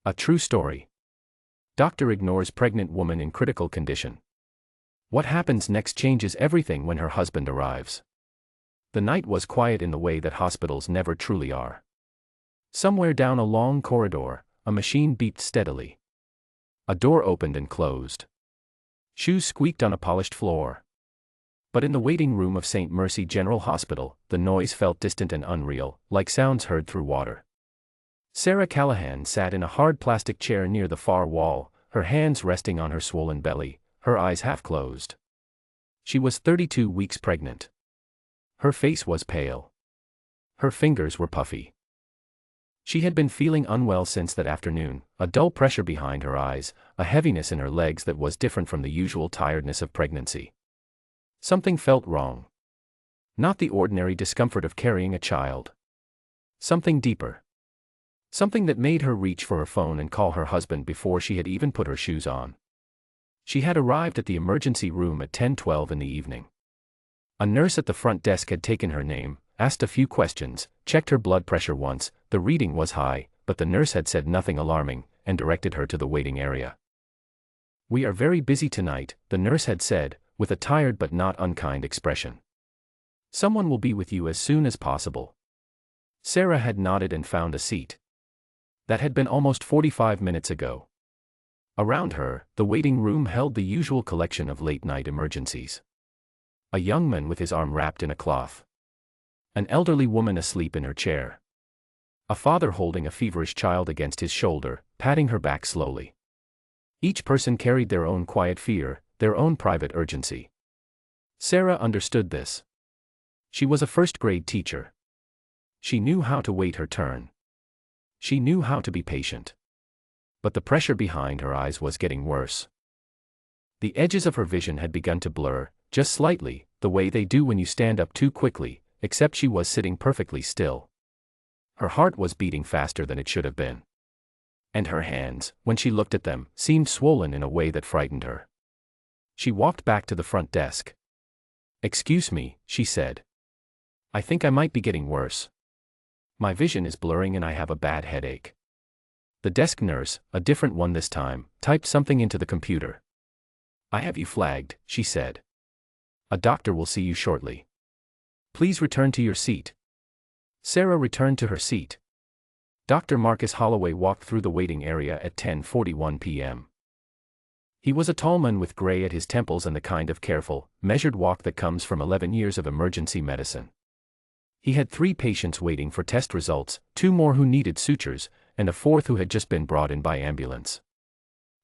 A true story. Doctor ignores pregnant woman in critical condition. What happens next changes everything when her husband arrives. The night was quiet in the way that hospitals never truly are. Somewhere down a long corridor, a machine beeped steadily. A door opened and closed. Shoes squeaked on a polished floor. But in the waiting room of St. Mercy General Hospital, the noise felt distant and unreal, like sounds heard through water. Sarah Callahan sat in a hard plastic chair near the far wall, her hands resting on her swollen belly, her eyes half closed. She was 32 weeks pregnant. Her face was pale. Her fingers were puffy. She had been feeling unwell since that afternoon, a dull pressure behind her eyes, a heaviness in her legs that was different from the usual tiredness of pregnancy. Something felt wrong. Not the ordinary discomfort of carrying a child. Something deeper. Something that made her reach for her phone and call her husband before she had even put her shoes on. She had arrived at the emergency room at 10:12 in the evening. A nurse at the front desk had taken her name, asked a few questions, checked her blood pressure once. The reading was high, but the nurse had said nothing alarming, and directed her to the waiting area. "We are very busy tonight," the nurse had said, with a tired but not unkind expression. "Someone will be with you as soon as possible." Sarah had nodded and found a seat. That had been almost 45 minutes ago. Around her, the waiting room held the usual collection of late-night emergencies. A young man with his arm wrapped in a cloth. An elderly woman asleep in her chair. A father holding a feverish child against his shoulder, patting her back slowly. Each person carried their own quiet fear, their own private urgency. Sarah understood this. She was a first-grade teacher. She knew how to wait her turn. She knew how to be patient. But the pressure behind her eyes was getting worse. The edges of her vision had begun to blur, just slightly, the way they do when you stand up too quickly, except she was sitting perfectly still. Her heart was beating faster than it should have been. And her hands, when she looked at them, seemed swollen in a way that frightened her. She walked back to the front desk. "Excuse me," she said. "I think I might be getting worse. My vision is blurring and I have a bad headache." The desk nurse, a different one this time, typed something into the computer. "I have you flagged," she said. "A doctor will see you shortly. Please return to your seat." Sarah returned to her seat. Dr. Marcus Holloway walked through the waiting area at 10:41 p.m. He was a tall man with gray at his temples and the kind of careful, measured walk that comes from 11 years of emergency medicine. He had 3 patients waiting for test results, 2 more who needed sutures, and a 4th who had just been brought in by ambulance.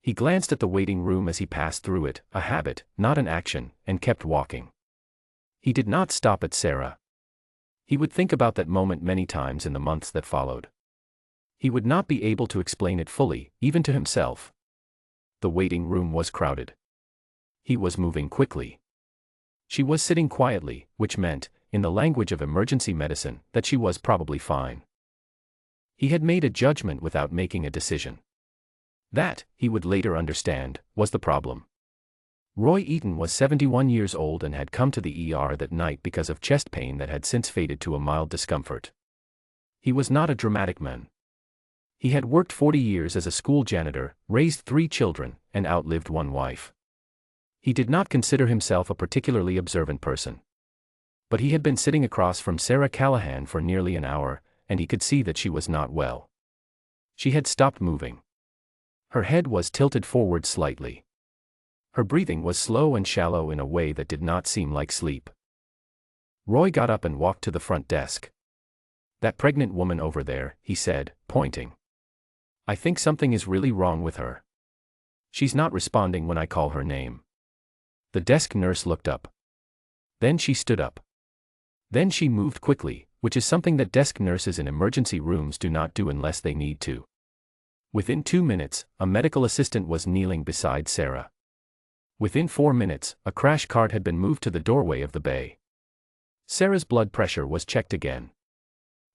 He glanced at the waiting room as he passed through it, a habit, not an action, and kept walking. He did not stop at Sarah. He would think about that moment many times in the months that followed. He would not be able to explain it fully, even to himself. The waiting room was crowded. He was moving quickly. She was sitting quietly, which meant, in the language of emergency medicine, that she was probably fine. He had made a judgment without making a decision. That, he would later understand, was the problem. Roy Eaton was 71 years old and had come to the ER that night because of chest pain that had since faded to a mild discomfort. He was not a dramatic man. He had worked 40 years as a school janitor, raised 3 children, and outlived 1 wife. He did not consider himself a particularly observant person. But he had been sitting across from Sarah Callahan for nearly an hour, and he could see that she was not well. She had stopped moving. Her head was tilted forward slightly. Her breathing was slow and shallow in a way that did not seem like sleep. Roy got up and walked to the front desk. "That pregnant woman over there," he said, pointing. "I think something is really wrong with her. She's not responding when I call her name." The desk nurse looked up. Then she stood up. Then she moved quickly, which is something that desk nurses in emergency rooms do not do unless they need to. Within 2 minutes, a medical assistant was kneeling beside Sarah. Within 4 minutes, a crash cart had been moved to the doorway of the bay. Sarah's blood pressure was checked again.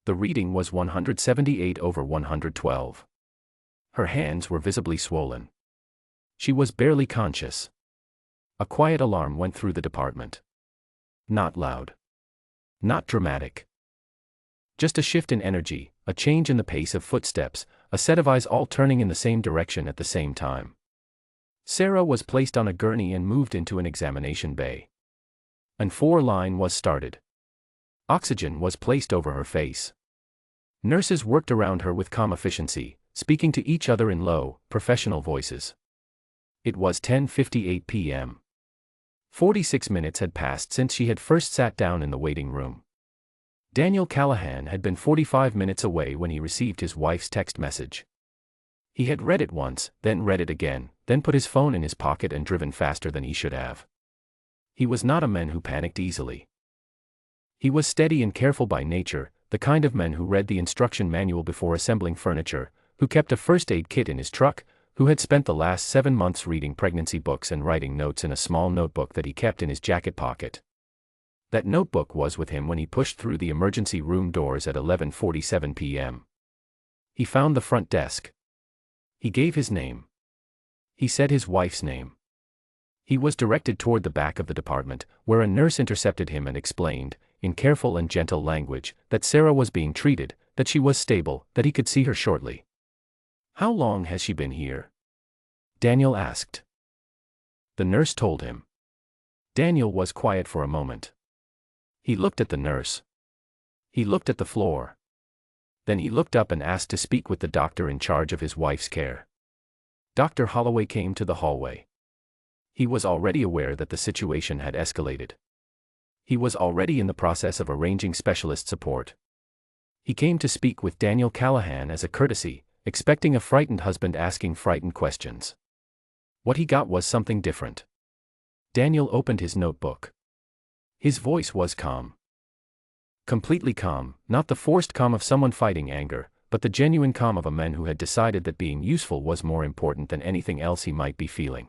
The reading was 178/112. Her hands were visibly swollen. She was barely conscious. A quiet alarm went through the department. Not loud. Not dramatic. Just a shift in energy, a change in the pace of footsteps, a set of eyes all turning in the same direction at the same time. Sarah was placed on a gurney and moved into an examination bay. An 4-line was started. Oxygen was placed over her face. Nurses worked around her with calm efficiency, speaking to each other in low, professional voices. It was 10:58 p.m. 46 minutes had passed since she had first sat down in the waiting room. Daniel Callahan had been 45 minutes away when he received his wife's text message. He had read it once, then read it again, then put his phone in his pocket and driven faster than he should have. He was not a man who panicked easily. He was steady and careful by nature, the kind of man who read the instruction manual before assembling furniture, who kept a first aid kit in his truck, who had spent the last 7 months reading pregnancy books and writing notes in a small notebook that he kept in his jacket pocket. That notebook was with him when he pushed through the emergency room doors at 11:47 p.m. He found the front desk. He gave his name. He said his wife's name. He was directed toward the back of the department, where a nurse intercepted him and explained, in careful and gentle language, that Sarah was being treated, that she was stable, that he could see her shortly. "How long has she been here?" Daniel asked. The nurse told him. Daniel was quiet for a moment. He looked at the nurse. He looked at the floor. Then he looked up and asked to speak with the doctor in charge of his wife's care. Dr. Holloway came to the hallway. He was already aware that the situation had escalated. He was already in the process of arranging specialist support. He came to speak with Daniel Callahan as a courtesy, expecting a frightened husband asking frightened questions. What he got was something different. Daniel opened his notebook. His voice was calm. Completely calm, not the forced calm of someone fighting anger, but the genuine calm of a man who had decided that being useful was more important than anything else he might be feeling.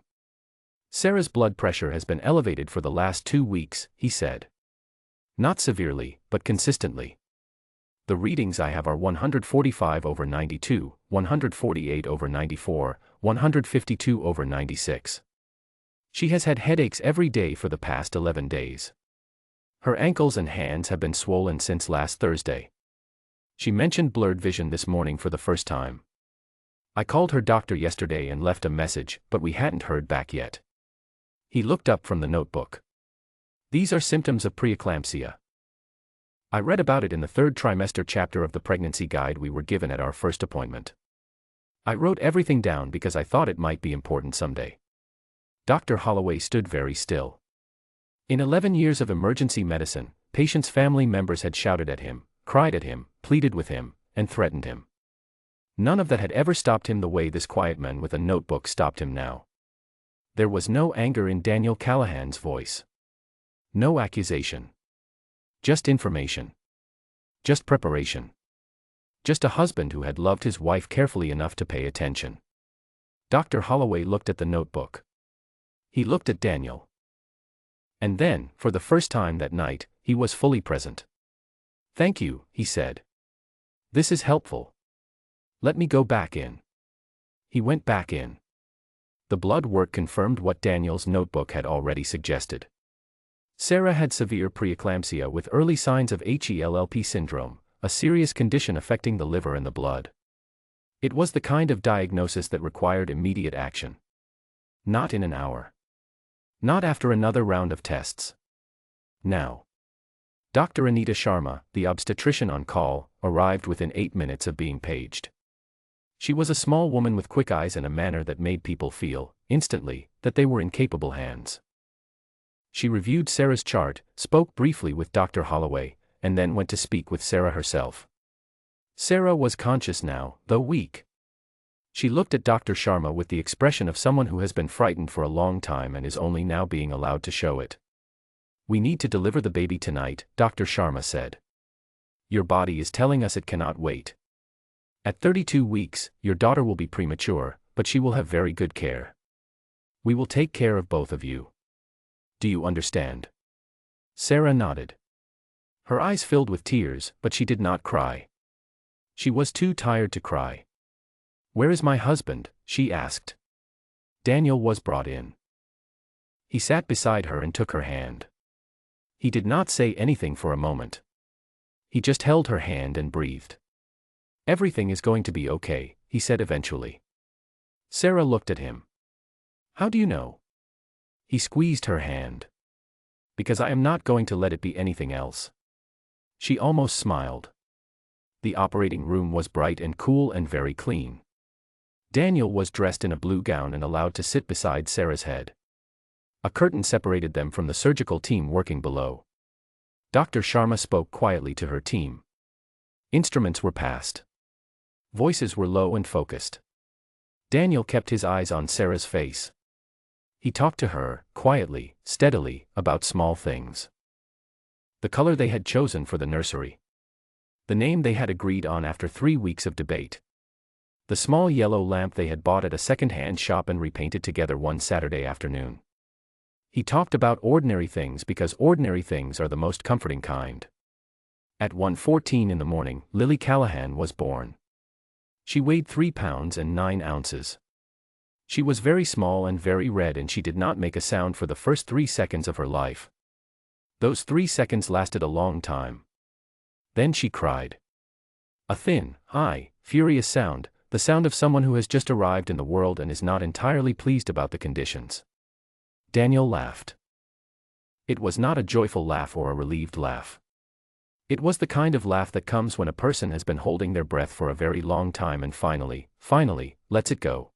"Sarah's blood pressure has been elevated for the last 2 weeks," he said. "Not severely, but consistently. The readings I have are 145/92, 148/94, 152/96. She has had headaches every day for the past 11 days. Her ankles and hands have been swollen since last Thursday. She mentioned blurred vision this morning for the first time. I called her doctor yesterday and left a message, but we hadn't heard back yet." He looked up from the notebook. "These are symptoms of preeclampsia. I read about it in the 3rd trimester chapter of the pregnancy guide we were given at our first appointment. I wrote everything down because I thought it might be important someday." Dr. Holloway stood very still. In 11 years of emergency medicine, patients' family members had shouted at him, cried at him, pleaded with him, and threatened him. None of that had ever stopped him the way this quiet man with a notebook stopped him now. There was no anger in Daniel Callahan's voice. No accusation. Just information. Just preparation. Just a husband who had loved his wife carefully enough to pay attention. Dr. Holloway looked at the notebook. He looked at Daniel. And then, for the first time that night, he was fully present. "Thank you," he said. "This is helpful. Let me go back in." He went back in. The blood work confirmed what Daniel's notebook had already suggested. Sarah had severe preeclampsia with early signs of HELLP syndrome, a serious condition affecting the liver and the blood. It was the kind of diagnosis that required immediate action. Not in an hour. Not after another round of tests. Now. Dr. Anita Sharma, the obstetrician on call, arrived within 8 minutes of being paged. She was a small woman with quick eyes and a manner that made people feel, instantly, that they were in capable hands. She reviewed Sarah's chart, spoke briefly with Dr. Holloway, and then went to speak with Sarah herself. Sarah was conscious now, though weak. She looked at Dr. Sharma with the expression of someone who has been frightened for a long time and is only now being allowed to show it. "We need to deliver the baby tonight," Dr. Sharma said. "Your body is telling us it cannot wait. At 32 weeks, your daughter will be premature, but she will have very good care. We will take care of both of you. Do you understand?" Sarah nodded. Her eyes filled with tears, but she did not cry. She was too tired to cry. "Where is my husband?" she asked. Daniel was brought in. He sat beside her and took her hand. He did not say anything for a moment. He just held her hand and breathed. "Everything is going to be okay," he said eventually. Sarah looked at him. How do you know? He squeezed her hand. Because I am not going to let it be anything else. She almost smiled. The operating room was bright and cool and very clean. Daniel was dressed in a blue gown and allowed to sit beside Sarah's head. A curtain separated them from the surgical team working below. Dr. Sharma spoke quietly to her team. Instruments were passed. Voices were low and focused. Daniel kept his eyes on Sarah's face. He talked to her, quietly, steadily, about small things. The color they had chosen for the nursery. The name they had agreed on after 3 weeks of debate. The small yellow lamp they had bought at a second-hand shop and repainted together one Saturday afternoon. He talked about ordinary things because ordinary things are the most comforting kind. At 1:14 in the morning, Lily Callahan was born. She weighed 3 pounds and 9 ounces. She was very small and very red, and she did not make a sound for the first 3 seconds of her life. Those 3 seconds lasted a long time. Then she cried. A thin, high, furious sound, the sound of someone who has just arrived in the world and is not entirely pleased about the conditions. Daniel laughed. It was not a joyful laugh or a relieved laugh. It was the kind of laugh that comes when a person has been holding their breath for a very long time and finally, lets it go.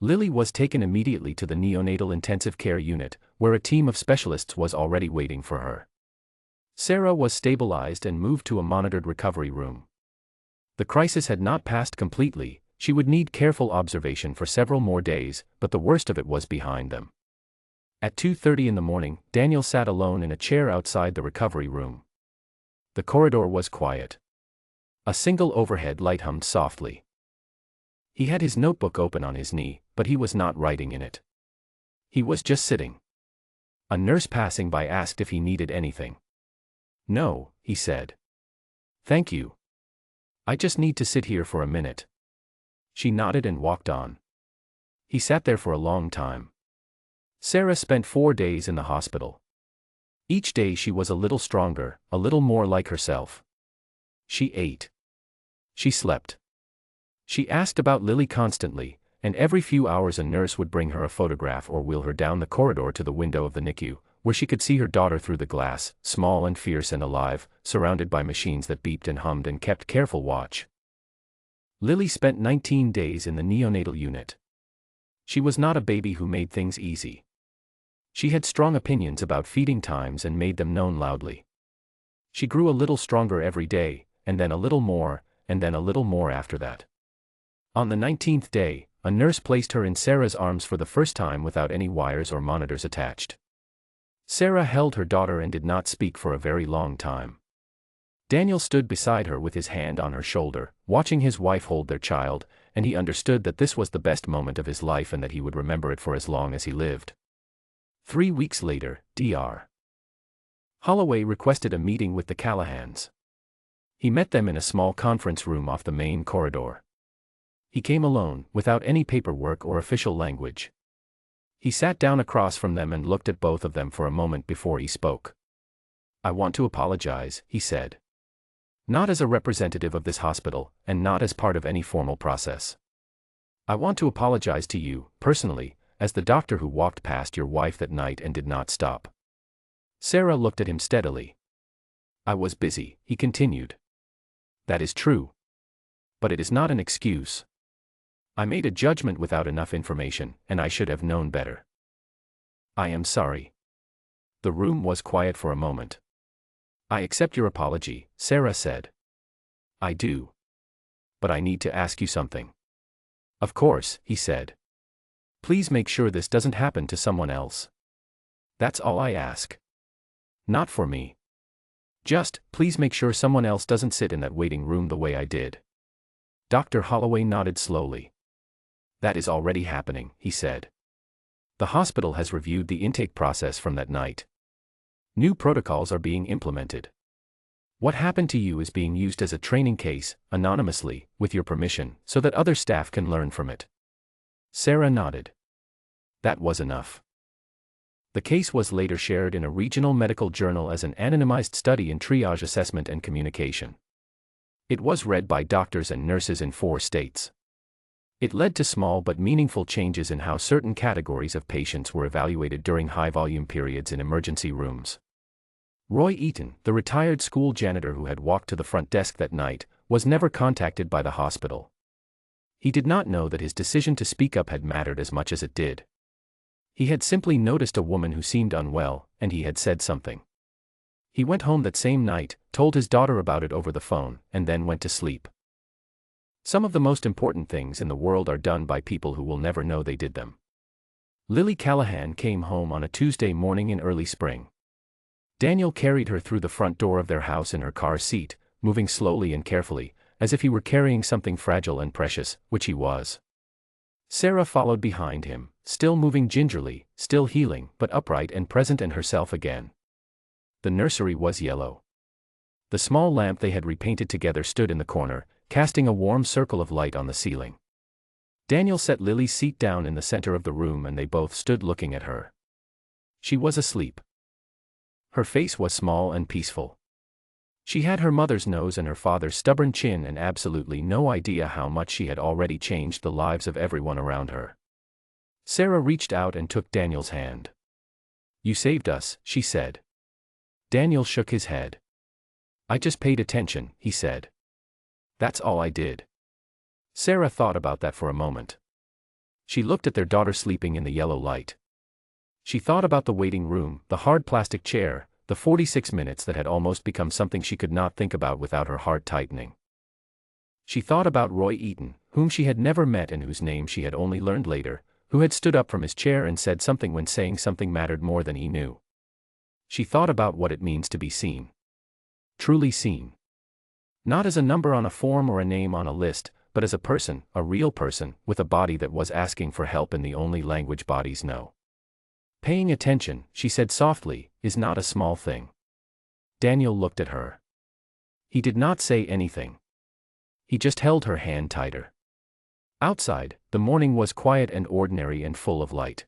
Lily was taken immediately to the neonatal intensive care unit, where a team of specialists was already waiting for her. Sarah was stabilized and moved to a monitored recovery room. The crisis had not passed completely, she would need careful observation for several more days, but the worst of it was behind them. At 2:30 in the morning, Daniel sat alone in a chair outside the recovery room. The corridor was quiet. A single overhead light hummed softly. He had his notebook open on his knee, but he was not writing in it. He was just sitting. A nurse passing by asked if he needed anything. No, he said. Thank you. I just need to sit here for a minute. She nodded and walked on. He sat there for a long time. Sarah spent 4 days in the hospital. Each day she was a little stronger, a little more like herself. She ate. She slept. She asked about Lily constantly, and every few hours a nurse would bring her a photograph or wheel her down the corridor to the window of the NICU, where she could see her daughter through the glass, small and fierce and alive, surrounded by machines that beeped and hummed and kept careful watch. Lily spent 19 days in the neonatal unit. She was not a baby who made things easy. She had strong opinions about feeding times and made them known loudly. She grew a little stronger every day, and then a little more, and then a little more after that. On the 19th day, a nurse placed her in Sarah's arms for the first time without any wires or monitors attached. Sarah held her daughter and did not speak for a very long time. Daniel stood beside her with his hand on her shoulder, watching his wife hold their child, and he understood that this was the best moment of his life and that he would remember it for as long as he lived. 3 weeks later, Dr. Holloway requested a meeting with the Callahans. He met them in a small conference room off the main corridor. He came alone, without any paperwork or official language. He sat down across from them and looked at both of them for a moment before he spoke. I want to apologize, he said. Not as a representative of this hospital, and not as part of any formal process. I want to apologize to you, personally, as the doctor who walked past your wife that night and did not stop. Sarah looked at him steadily. I was busy, he continued. That is true. But it is not an excuse. I made a judgment without enough information, and I should have known better. I am sorry. The room was quiet for a moment. I accept your apology, Sarah said. I do. But I need to ask you something. Of course, he said. Please make sure this doesn't happen to someone else. That's all I ask. Not for me. Just, please make sure someone else doesn't sit in that waiting room the way I did. Dr. Holloway nodded slowly. That is already happening, he said. The hospital has reviewed the intake process from that night. New protocols are being implemented. What happened to you is being used as a training case, anonymously, with your permission, so that other staff can learn from it. Sarah nodded. That was enough. The case was later shared in a regional medical journal as an anonymized study in triage assessment and communication. It was read by doctors and nurses in 4 states. It led to small but meaningful changes in how certain categories of patients were evaluated during high-volume periods in emergency rooms. Roy Eaton, the retired school janitor who had walked to the front desk that night, was never contacted by the hospital. He did not know that his decision to speak up had mattered as much as it did. He had simply noticed a woman who seemed unwell, and he had said something. He went home that same night, told his daughter about it over the phone, and then went to sleep. Some of the most important things in the world are done by people who will never know they did them. Lily Callahan came home on a Tuesday morning in early spring. Daniel carried her through the front door of their house in her car seat, moving slowly and carefully, as if he were carrying something fragile and precious, which he was. Sarah followed behind him, still moving gingerly, still healing, but upright and present and herself again. The nursery was yellow. The small lamp they had repainted together stood in the corner, casting a warm circle of light on the ceiling. Daniel set Lily's seat down in the center of the room and they both stood looking at her. She was asleep. Her face was small and peaceful. She had her mother's nose and her father's stubborn chin and absolutely no idea how much she had already changed the lives of everyone around her. Sarah reached out and took Daniel's hand. "You saved us," she said. Daniel shook his head. "I just paid attention," he said. "That's all I did." Sarah thought about that for a moment. She looked at their daughter sleeping in the yellow light. She thought about the waiting room, the hard plastic chair, the 46 minutes that had almost become something she could not think about without her heart tightening. She thought about Roy Eaton, whom she had never met and whose name she had only learned later, who had stood up from his chair and said something when saying something mattered more than he knew. She thought about what it means to be seen. Truly seen. Not as a number on a form or a name on a list, but as a person, a real person, with a body that was asking for help in the only language bodies know. "Paying attention," she said softly, "is not a small thing." Daniel looked at her. He did not say anything. He just held her hand tighter. Outside, the morning was quiet and ordinary and full of light.